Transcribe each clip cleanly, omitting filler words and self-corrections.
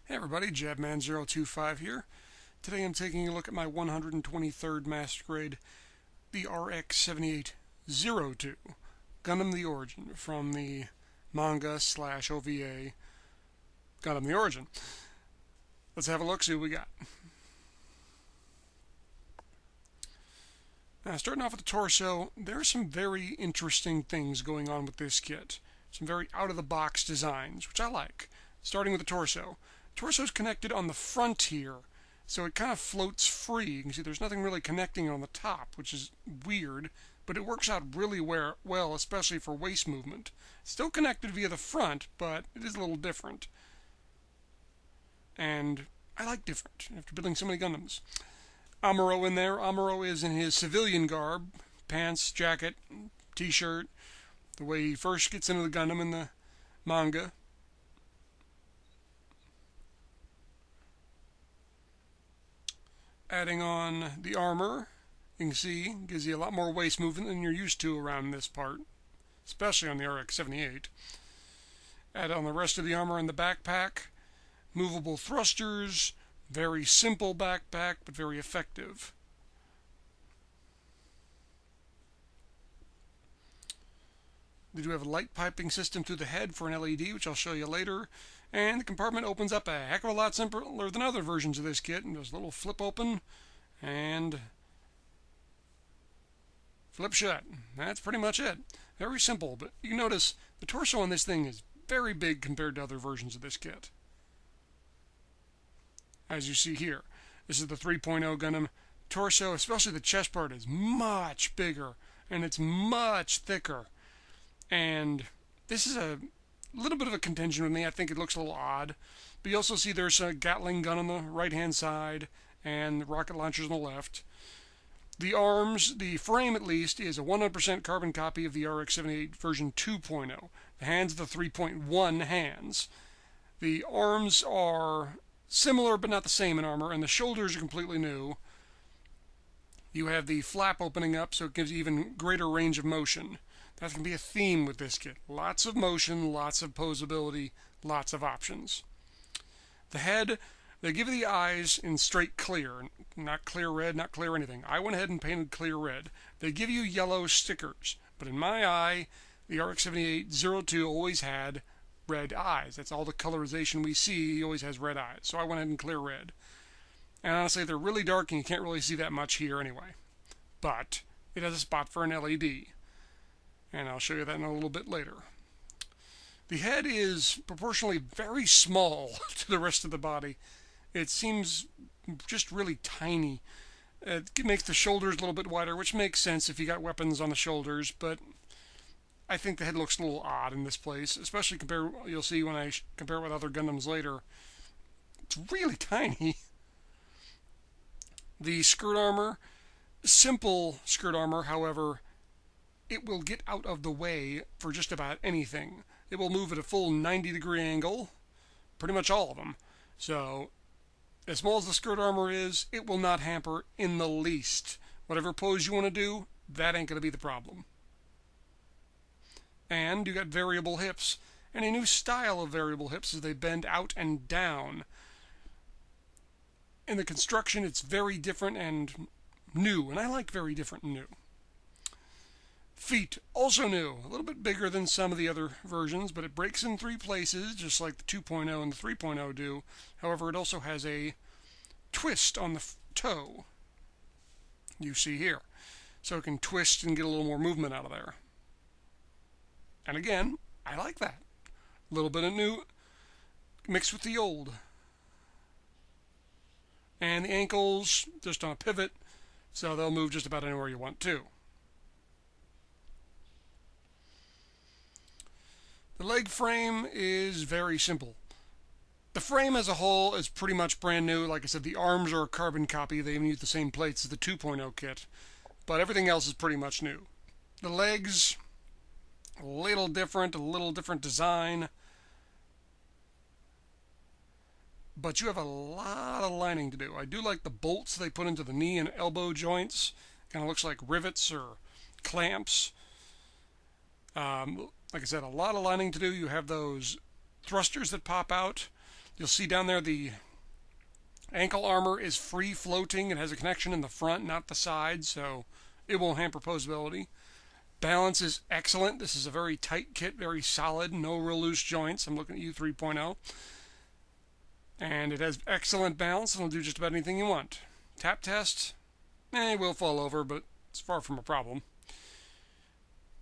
Hey everybody, Jabman025 here. Today I'm taking a look at my 123rd Master Grade, the RX-78-02, Gundam the Origin, from the manga / OVA Gundam the Origin. Let's have a look, see what we got. Now, starting off with the torso, there are some very interesting things going on with this kit. Some very out-of-the-box designs, which I like. Starting with the torso. Torso is connected on the front here, so it kind of floats free. You can see there's nothing really connecting on the top, which is weird, but it works out really well, especially for waist movement. Still connected via the front, but it is a little different. And I like different after building so many Gundams. Amuro in there. Amuro is in his civilian garb, pants, jacket, t-shirt, the way he first gets into the Gundam in the manga. Adding on the armor, you can see, gives you a lot more waist movement than you're used to around this part, especially on the RX-78. Add on the rest of the armor in the backpack, movable thrusters, very simple backpack, but very effective. They do have a light piping system through the head for an LED, which I'll show you later. And the compartment opens up a heck of a lot simpler than other versions of this kit. And there's a little flip open and flip shut. That's pretty much it. Very simple, but you can notice the torso on this thing is very big compared to other versions of this kit. As you see here, this is the 3.0 Gundam. Torso, especially the chest part, is much bigger and it's much thicker. And this is a little bit of a contention with me. I think it looks a little odd. But you also see there's a Gatling gun on the right-hand side and rocket launchers on the left. The arms, the frame at least, is a 100% carbon copy of the RX-78 version 2.0. The hands are the 3.1 hands. The arms are similar but not the same in armor, and the shoulders are completely new. You have the flap opening up, so it gives you even greater range of motion. That can be a theme with this kit. Lots of motion, lots of posability, lots of options. The head, they give you the eyes in straight clear. Not clear red, not clear anything. I went ahead and painted clear red. They give you yellow stickers. But in my eye, the RX-78-02 always had red eyes. That's all the colorization we see. He always has red eyes. So I went ahead and clear red. And honestly, they're really dark and you can't really see that much here anyway. But it has a spot for an LED. And I'll show you that in a little bit later. The head is proportionally very small to the rest of the body. It seems just really tiny. It makes the shoulders a little bit wider, which makes sense if you got weapons on the shoulders, but I think the head looks a little odd in this place, especially you'll see when I compare it with other Gundams later. It's really tiny. The skirt armor, simple skirt armor, however, it will get out of the way for just about anything. It will move at a full 90-degree angle, pretty much all of them. So, as small as the skirt armor is, it will not hamper in the least. Whatever pose you want to do, that ain't going to be the problem. And you got variable hips, and a new style of variable hips as they bend out and down. In the construction, it's very different and new, and I like very different and new. Feet, also new, a little bit bigger than some of the other versions, but it breaks in 3 places, just like the 2.0 and the 3.0 do. However, it also has a twist on the toe, you see here. So it can twist and get a little more movement out of there. And again, I like that. A little bit of new mixed with the old. And the ankles, just on a pivot, so they'll move just about anywhere you want to. The leg frame is very simple. The frame as a whole is pretty much brand new. Like I said, the arms are a carbon copy. They even use the same plates as the 2.0 kit. But everything else is pretty much new. The legs, a little different design. But you have a lot of lining to do. I do like the bolts they put into the knee and elbow joints. Kind of looks like rivets or clamps. Like I said, a lot of lining to do. You have those thrusters that pop out. You'll see down there the ankle armor is free floating. It has a connection in the front, not the side, so it won't hamper posability. Balance is excellent. This is a very tight kit, very solid, no real loose joints. I'm looking at you 3.0. And it has excellent balance, and it'll do just about anything you want. Tap test, it will fall over, but it's far from a problem.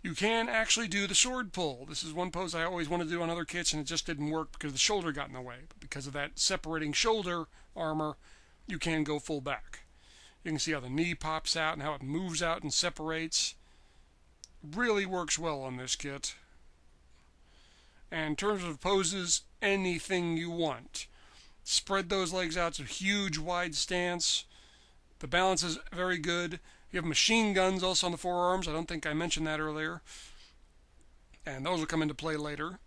You can actually do the sword pull. This is one pose I always wanted to do on other kits, and it just didn't work because the shoulder got in the way. But because of that separating shoulder armor, you can go full back. You can see how the knee pops out and how it moves out and separates. Really works well on this kit. And in terms of poses, anything you want. Spread those legs out to a huge wide stance. The balance is very good. You have machine guns also on the forearms. I don't think I mentioned that earlier. And those will come into play later.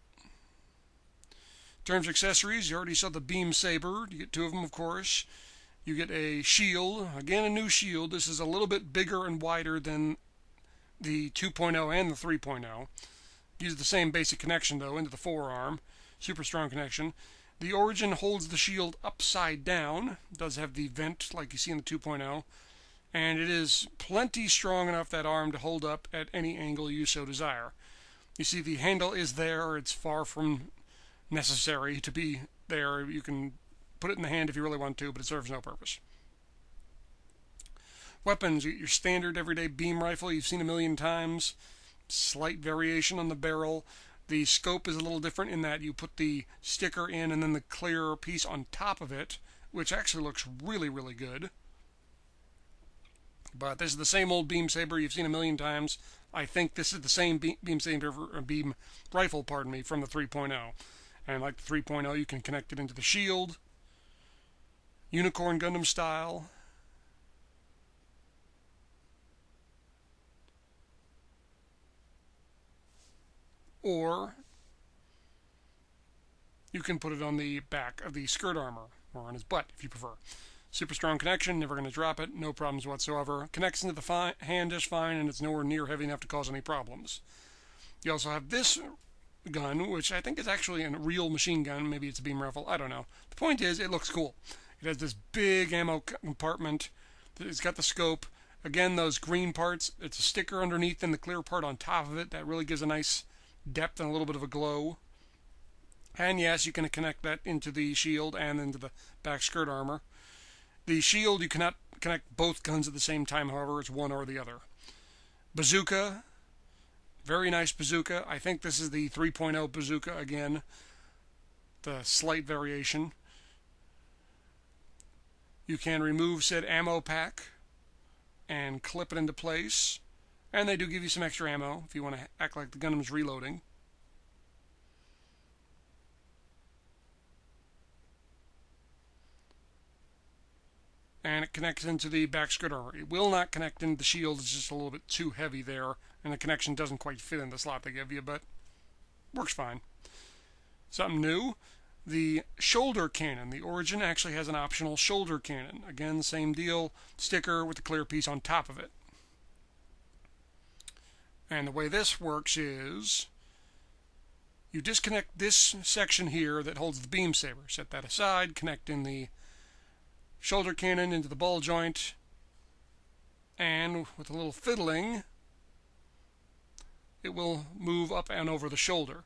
In terms of accessories, you already saw the beam saber. You get two of them, of course. You get a shield. Again, a new shield. This is a little bit bigger and wider than the 2.0 and the 3.0. Use the same basic connection, though, into the forearm. Super strong connection. The Origin holds the shield upside down. It does have the vent like you see in the 2.0. And it is plenty strong enough, that arm, to hold up at any angle you so desire. You see the handle is there. It's far from necessary to be there. You can put it in the hand if you really want to, but it serves no purpose. Weapons, your standard everyday beam rifle you've seen a million times. Slight variation on the barrel. The scope is a little different in that you put the sticker in and then the clear piece on top of it, which actually looks really, really good. But this is the same old beam saber you've seen a million times. I think this is the same beam saber, or beam rifle, pardon me, from the 3.0. And like the 3.0, you can connect it into the shield. Unicorn Gundam style. Or you can put it on the back of the skirt armor, or on his butt if you prefer. Super strong connection, never going to drop it, no problems whatsoever. Connects into the hand just fine, and it's nowhere near heavy enough to cause any problems. You also have this gun, which I think is actually a real machine gun. Maybe it's a beam rifle, I don't know. The point is, it looks cool. It has this big ammo compartment. It's got the scope. Again, those green parts, it's a sticker underneath and the clear part on top of it. That really gives a nice depth and a little bit of a glow. And yes, you can connect that into the shield and into the back skirt armor. The shield, you cannot connect both guns at the same time, however, it's one or the other. Bazooka, very nice bazooka. I think this is the 3.0 bazooka again, the slight variation. You can remove said ammo pack and clip it into place. And they do give you some extra ammo if you want to act like the Gundam's reloading. And it connects into the back skirt armor. It will not connect into the shield. It's just a little bit too heavy there, and the connection doesn't quite fit in the slot they give you, but works fine. Something new, the shoulder cannon. The Origin actually has an optional shoulder cannon. Again, same deal, sticker with the clear piece on top of it. And the way this works is you disconnect this section here that holds the beam saber. Set that aside, connect in the shoulder cannon into the ball joint, and with a little fiddling, it will move up and over the shoulder.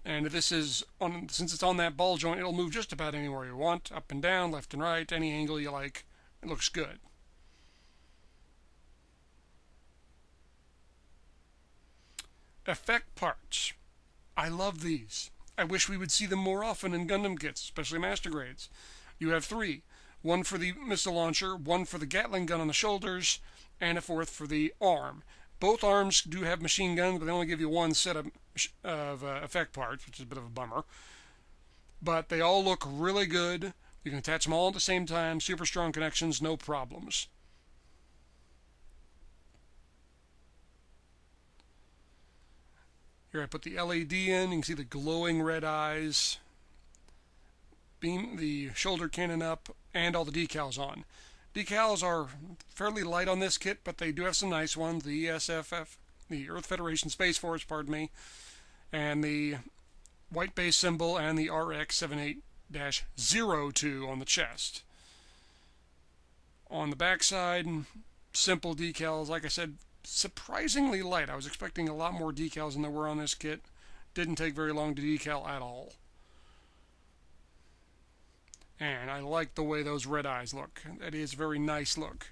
And if this is since it's on that ball joint, it'll move just about anywhere you want, up and down, left and right, any angle you like. It looks good. Effect parts. I love these. I wish we would see them more often in Gundam kits, especially master grades. You have three. One for the missile launcher, one for the Gatling gun on the shoulders, and a fourth for the arm. Both arms do have machine guns, but they only give you one set of effect parts, which is a bit of a bummer. But they all look really good. You can attach them all at the same time. Super strong connections, no problems. Here I put the LED in. You can see the glowing red eyes. Beam the shoulder cannon up, and all the decals on. Decals are fairly light on this kit, but they do have some nice ones. The ESFF, the Earth Federation Space Force, pardon me, and the white base symbol, and the RX-78 RX-78-02 on the chest. On the backside, simple decals. Like I said, surprisingly light. I was expecting a lot more decals than there were on this kit. Didn't take very long to decal at all. And I like the way those red eyes look. That is a very nice look.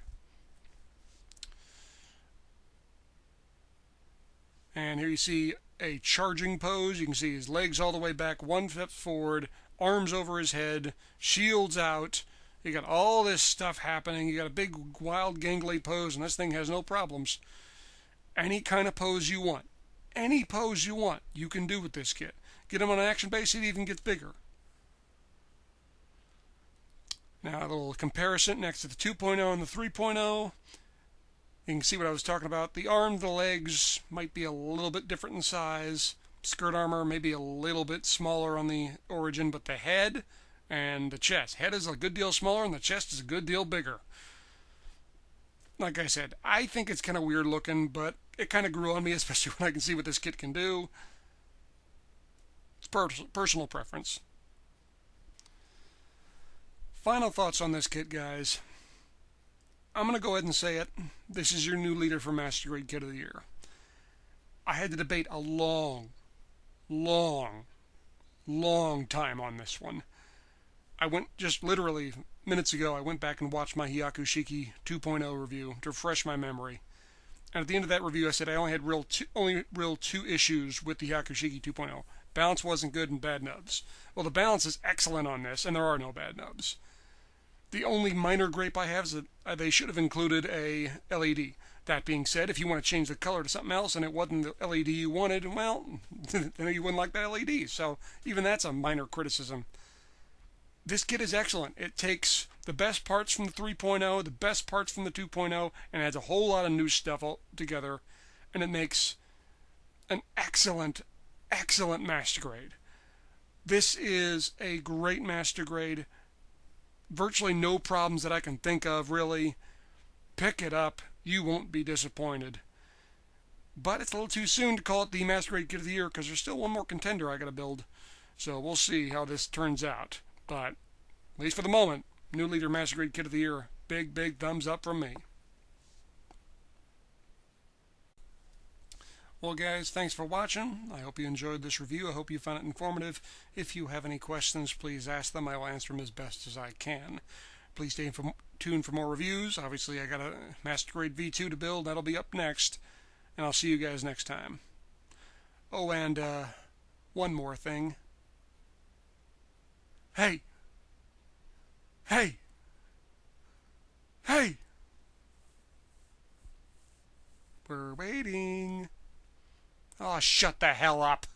And here you see a charging pose. You can see his legs all the way back, 1 step forward, arms over his head, shields out. You got all this stuff happening. You got a big, wild, gangly pose, and this thing has no problems. Any kind of pose you want. Any pose you want, you can do with this kit. Get him on an action base, it even gets bigger. Now, a little comparison next to the 2.0 and the 3.0. You can see what I was talking about. The arm, the legs might be a little bit different in size. Skirt armor maybe a little bit smaller on the origin, but the head and the chest. Head is a good deal smaller and the chest is a good deal bigger. Like I said, I think it's kind of weird looking, but it kind of grew on me, especially when I can see what this kit can do. It's personal preference. Final thoughts on this kit, guys. I'm going to go ahead and say it. This is your new leader for Master Grade Kit of the Year. I had to debate a long time on this one. I went just literally minutes ago, I went back and watched my Hyakushiki 2.0 review to refresh my memory. And at the end of that review, I said I only had real two issues with the Hyakushiki 2.0. Balance wasn't good and bad nubs. Well, the balance is excellent on this, and there are no bad nubs. The only minor gripe I have is that they should have included a LED. That being said, if you want to change the color to something else and it wasn't the LED you wanted, well, then you wouldn't like the LED. So even that's a minor criticism. This kit is excellent. It takes the best parts from the 3.0, the best parts from the 2.0, and adds a whole lot of new stuff all together, and it makes an excellent Master Grade. This is a great Master Grade. Virtually no problems that I can think of, really. Pick it up. You won't be disappointed. But it's a little too soon to call it the Master Grade Kit of the Year because there's still one more contender I got to build. So we'll see how this turns out. But, at least for the moment, new leader Master Grade Kit of the Year. Big thumbs up from me. Well, guys, thanks for watching. I hope you enjoyed this review. I hope you found it informative. If you have any questions, please ask them. I will answer them as best as I can. Please stay tuned for more reviews. Obviously, I got a Master Grade V2 to build. That'll be up next. And I'll see you guys next time. Oh, and one more thing. Hey! We're waiting. Oh, shut the hell up.